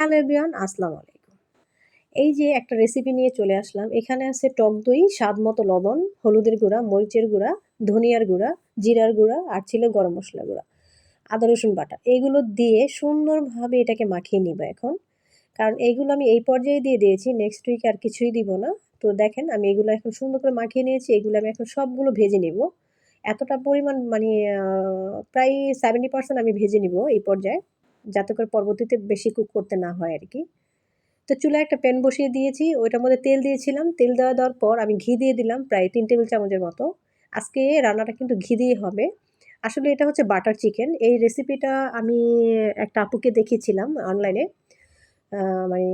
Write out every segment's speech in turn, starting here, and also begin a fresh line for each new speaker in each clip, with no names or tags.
Hello everyone, আসসালামু আলাইকুম। এই যে একটা রেসিপি নিয়ে চলে আসলাম। এখানে আছে টক দই, স্বাদমতো লবণ, হলুদের গুঁড়া, মরিচের গুঁড়া, ধনিয়ার গুঁড়া, জিরার গুঁড়া আর ছিল গরম মসলার গুঁড়া, আদা রসুন বাটা। এগুলো দিয়ে সুন্দরভাবে এটাকে মাখিয়ে নিব এখন। কারণ এইগুলো আমি এই পর্যায়ে দিয়ে দিয়েছি, নেক্সট উইক আর কিছুই দিব না। তো দেখেন আমি এগুলো এখন সুন্দর করে মাখিয়ে নিয়েছি। এগুলো আমি এখন সবগুলো ভেজে নিব। এতটা পরিমাণ মানে প্রায় 70% আমি ভেজে নিব এই পর্যায়ে, যাতে করে পরবর্তীতে বেশি কুক করতে না হয় আরকি। তো চুলায় একটা প্যান বসিয়ে দিয়েছি, ওইটার মধ্যে তেল দিয়েছিলাম। তেল দেওয়ার পর আমি ঘি দিয়ে দিলাম প্রায় ৩ টেবিল চামচের মতো। আজকে রান্নাটা কিন্তু ঘি দিয়ে হবে। আসলে এটা হচ্ছে বাটার চিকেন। এই রেসিপিটা আমি একটা আপুকে দেখিয়েছিলাম অনলাইনে। আ মানে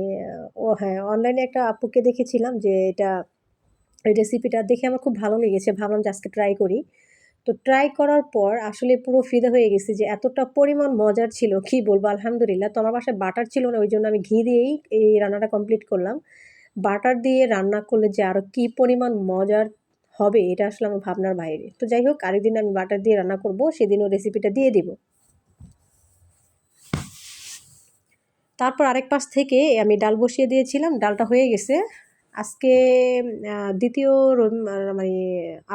হ্যাঁ, অনলাইনে একটা আপুকে দেখেছিলাম যে এই রেসিপিটা দেখে আমার খুব ভালো লেগেছে। ভাবলাম যে আজকে ট্রাই করি। তো ট্রাই করার পর আসলে পুরো ফিদা হয়ে গেছি যে এতটা পরিমাণ মজার ছিল, কি বলবো আলহামদুলিল্লাহ। তো আমার বাসায় বাটার ছিল না, ওইজন্য আমি ঘি দিয়েই এই রান্নাটা কমপ্লিট করলাম। বাটার দিয়ে রান্না করলে যে আরো কি পরিমাণ মজার হবে এটা আসলে আমার ভাবনার বাইরে। তো যাই হোক, আরেকদিন আমি বাটার দিয়ে রান্না করব, সেদিনও রেসিপিটা দিয়ে দিব। তারপর আরেক পাশ থেকে আমি ডাল বসিয়ে দিয়েছিলাম, ডালটা হয়ে গেছে। আজকে আ ২য় মানে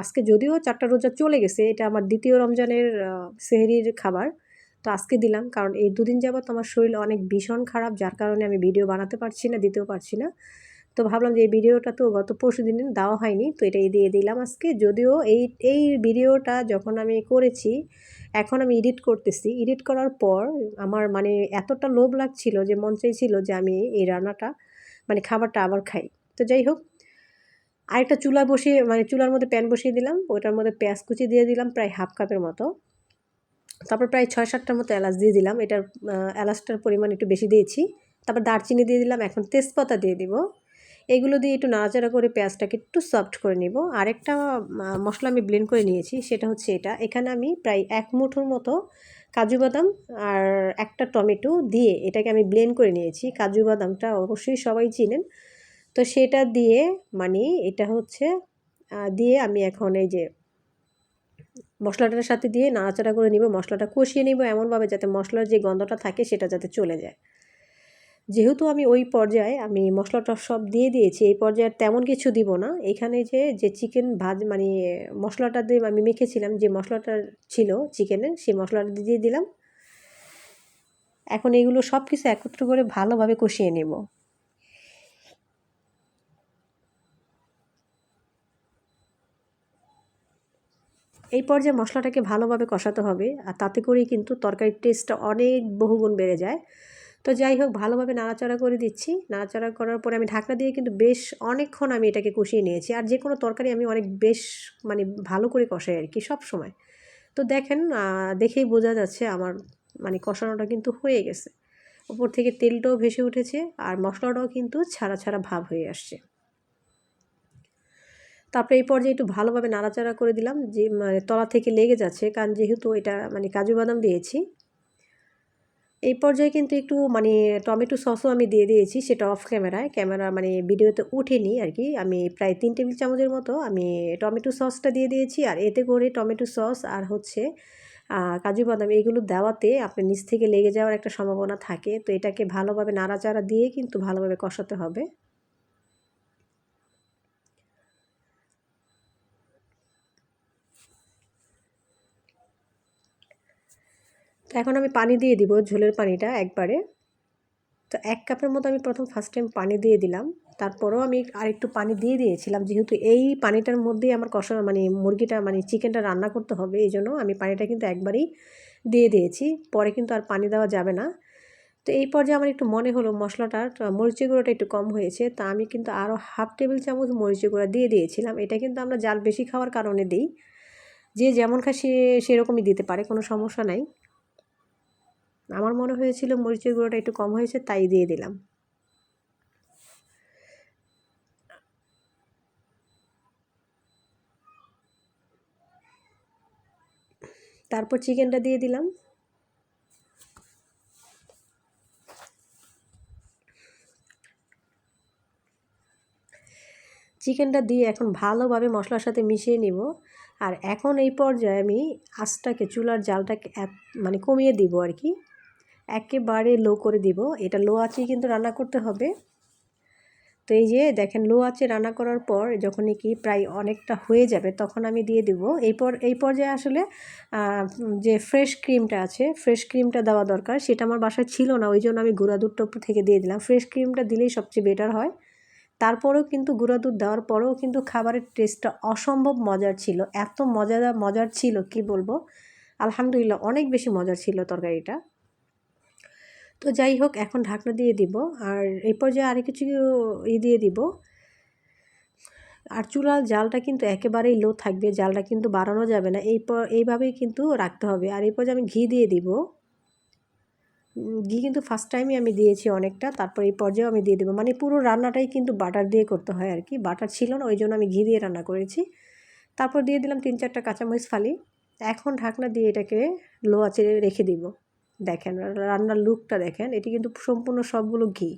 আজকে যদিও ৪ টা রোজা চলে গেছে, এটা আমার ২য় রমজানের সেহরির খাবার। তো আজকে দিলাম কারণ এই ২ দিন যাবৎ আমার শরীর অনেক ভীষণ খারাপ, যার কারণে আমি ভিডিও বানাতে পারছি না, দিতেও পারছি না। তো ভাবলাম যে এই ভিডিওটা তো গত পরশুদিন দেওয়া হয়নি, তো এটাই দিয়ে দিলাম আজকে। যদিও এই ভিডিওটা যখন আমি করেছি, এখন আমি এডিট করতেছি। এডিট করার পর আমার মানে এতটা লোভ লাগছিল যে মন চাইছিল যে আমি এই রান্নাটা মানে খাবারটা আবার খাই। তো যাই হোক, আরেকটা চুলা বসিয়ে মানে চুলার মধ্যে প্যান বসিয়ে দিলাম। ওটার মধ্যে পেঁয়াজ কুচি দিয়ে দিলাম প্রায় 1/2 কাপের মতো। তারপর প্রায় ৬-৭ টার মতো এলাচ দিয়ে দিলাম। এটার এলাচটার পরিমাণ একটু বেশি দিয়েছি। তারপর দারচিনি দিয়ে দিলাম, এখন তেজপাতা দিয়ে দিব। এগুলো দিয়ে একটু নাড়াচাড়া করে পেঁয়াজটাকে একটু সফট করে নিব। আরেকটা মসলা আমি ব্লেন্ড করে নিয়েছি, সেটা হচ্ছে এটা। এখানে আমি প্রায় ১ মুঠোর মতো কাজু বাদাম আর একটা টমেটো দিয়ে এটাকে আমি ব্লেন্ড করে নিয়েছি। কাজু বাদামটা অবশ্যই সবাই চিনেন। তো সেটা দিয়ে মানে এটা হচ্ছে দিয়ে আমি এখন এই যে মশলাটার সাথে দিয়ে নাড়াচাড়া করে নিব। মশলাটা কষিয়ে নিব এমনভাবে যাতে মশলার যে গন্ধটা থাকে সেটা যাতে চলে যায়। যেহেতু আমি ওই পর্যায়ে আমি মশলাটা সব দিয়ে দিয়েছি, এই পর্যায়ে আর তেমন কিছু দিব না। এখানে যে চিকেন মানে মশলাটা দিয়ে আমি মেখেছিলাম, যে মশলাটা ছিল চিকেনের, সেই মশলাটা দিয়ে দিলাম। এখন এগুলো সব কিছু একত্র করে ভালোভাবে কষিয়ে নেব। এই পর্যায়ে মশলাটাকে ভালোভাবে কষাতে হবে, আর তাতে করেই কিন্তু তরকারির টেস্টটা অনেক বহুগুণ বেড়ে যায়। তো যাই হোক, ভালোভাবে নাড়াচাড়া করে দিচ্ছি। নাড়াচাড়া করার পরে আমি ঢাকনা দিয়ে কিন্তু বেশ অনেকক্ষণ আমি এটাকে কষিয়ে নিয়েছি। আর যে কোনো তরকারি আমি অনেক বেশ মানে ভালো করে কষাই আরকি সবসময়। তো দেখেন দেখেই বোঝা যাচ্ছে আমার মানে কষানোটা কিন্তু হয়ে গেছে। উপর থেকে তেলটাও ভেসে উঠেছে আর মশলাটাও কিন্তু ছাড়া, ছাড়া ভাব হয়ে আসছে। তারপরে এই পর্যায়ে একটু ভালোভাবে নাড়াচাড়া করে দিলাম, যে মানে তলা থেকে লেগে যাচ্ছে, কারণ যেহেতু এটা মানে কাজু বাদাম দিয়েছি। এই পর্যায়ে কিন্তু একটু মানে টমেটো সসও আমি দিয়ে দিয়েছি, সেটা অফ ক্যামেরায়, ক্যামেরা মানে ভিডিওতে ওঠেনি আরকি। আমি প্রায় ৩ টেবিল চামচের মতো আমি টমেটো সসটা দিয়ে দিয়েছি। আর এতে করে টমেটো সস আর হচ্ছে কাজু বাদাম এগুলো দেওয়াতে আপনার নিচ থেকে লেগে যাওয়ার একটা সম্ভাবনা থাকে। তো এটাকে ভালোভাবে নাড়াচাড়া দিয়ে কিন্তু ভালোভাবে কষাতে হবে। তো এখন আমি পানি দিয়ে দিব, ঝোলের পানিটা একবারে। তো ১ কাপের মতো আমি ফার্স্ট টাইম পানি দিয়ে দিলাম। তারপরেও আমি আরেকটু পানি দিয়ে দিয়েছিলাম, যেহেতু এই পানিটার মধ্যেই আমার কষা মানে মুরগিটা মানে চিকেনটা রান্না করতে হবে, এজন্য আমি পানিটা কিন্তু একবারেই দিয়ে দিয়েছি। পরে কিন্তু আর পানি দেওয়া যাবে না। তো এই পর্যায়ে আমার একটু মনে হলো মশলাটার মরিচের গুঁড়োটা একটু কম হয়েছে। তা আমি কিন্তু আরও 1/2 টেবিল চামচ মরিচের গুঁড়া দিয়ে দিয়েছিলাম। এটা কিন্তু আমরা জাল বেশি খাওয়ার কারণে দেই। যে যেমন খায় সে সেরকমই দিতে পারে, কোনো সমস্যা নাই। আমার মনে হয়েছিল মরিচের গুঁড়োটা একটু কম হয়েছে, তাই দিয়ে দিলাম। তারপর চিকেনটা দিয়ে দিলাম। চিকেনটা দিয়ে এখন ভালোভাবে মশলার সাথে মিশিয়ে নিব। আর এখন এই পর্যায়ে আমি আঁচটাকে চুলার জালটাকে মানে কমিয়ে দিব আর কি। একেবারে লো করে দিব। এটা লো আঁচেই কিন্তু রান্না করতে হবে। তো এই যে দেখেন লো আঁচে রান্না করার পর যখনই কি প্রায় অনেকটা হয়ে যাবে তখন আমি দিয়ে দিব এই পর্যায়ে আসলে যে ফ্রেশ ক্রিমটা আছে ফ্রেশ ক্রিমটা দেওয়া দরকার, সেটা আমার বাসায় ছিল না, ওই জন্য আমি গুঁড়া দুধটা উপর থেকে দিয়ে দিলাম। ফ্রেশ ক্রিমটা দিলেই সবচেয়ে বেটার হয়। তারপরেও কিন্তু গুঁড়া দুধ দেওয়ার পরেও কিন্তু খাবারের টেস্টটা অসম্ভব মজার ছিল, এত মজার ছিল কি বলবো। আলহামদুলিল্লাহ অনেক বেশি মজার ছিল তরকারিটা। তো যাই হোক, এখন ঢাকনা দিয়ে দিব। আর এই পর্যায়ে আরেক কিছু দিয়ে দিব। আর চুলার জালটা কিন্তু একেবারেই লো থাকবে, জালটা কিন্তু বাড়ানো যাবে না, এইভাবেই কিন্তু রাখতে হবে। আর এই পর্যায়ে আমি ঘি দিয়ে দিব। ঘি কিন্তু ফার্স্ট টাইমই আমি দিয়েছি অনেকটা, তারপর এই পর্যায়েও আমি দিয়ে দেবো। মানে পুরো রান্নাটাই কিন্তু বাটার দিয়ে করতে হয় আর কি, বাটার ছিল না, ওই জন্য আমি ঘি দিয়ে রান্না করেছি। তারপর দিয়ে দিলাম 3-4টা কাঁচামরিচ ফালি। এখন ঢাকনা দিয়ে এটাকে লো আঁচে রেখে দিব। দেখেন রান্নার লুকটা দেখেন, এটি কিন্তু সম্পূর্ণ সবগুলো ঘি।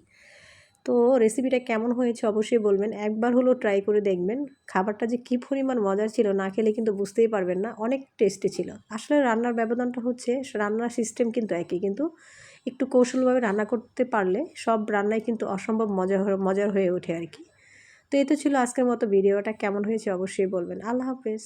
তো রেসিপিটা কেমন হয়েছে অবশ্যই বলবেন, একবার হলেও ট্রাই করে দেখবেন। খাবারটা যে কী পরিমাণ মজার ছিল, না খেলে কিন্তু বুঝতেই পারবেন না, অনেক টেস্টি ছিল। আসলে রান্নার ব্যবধানটা হচ্ছে, রান্নার সিস্টেম কিন্তু একই, কিন্তু একটু কৌশলভাবে রান্না করতে পারলে সব রান্নাই কিন্তু অসম্ভব মজার হয়ে ওঠে আর কি। তো এই তো ছিল আজকের মতো ভিডিওটা, কেমন হয়েছে অবশ্যই বলবেন। আল্লাহ হাফেজ।